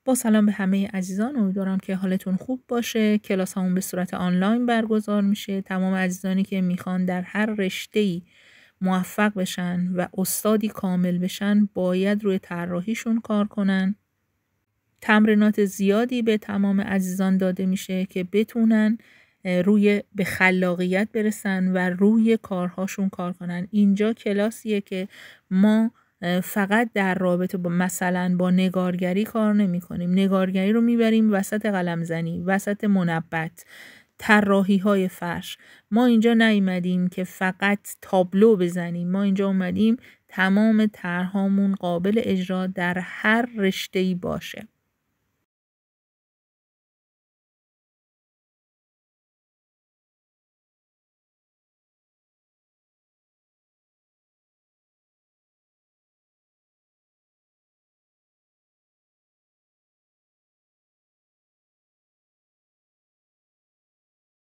با سلام به همه عزیزان، امیدوارم که حالتون خوب باشه. کلاس همون به صورت آنلاین برگزار میشه. تمام عزیزانی که میخوان در هر رشته‌ای موفق بشن و استادی کامل بشن باید روی طراحیشون کار کنن. تمرینات زیادی به تمام عزیزان داده میشه که بتونن به خلاقیت برسن و روی کارهاشون کار کنن. اینجا کلاسیه که ما فقط در رابطه با مثلا با نگارگری کار نمی کنیم. نگارگری رو میبریم وسط قلمزنی، وسط منبت، طراحی های فرش. ما اینجا نیومدیم که فقط تابلو بزنیم. ما اینجا اومدیم تمام طرحامون قابل اجرا در هر رشته‌ای باشه.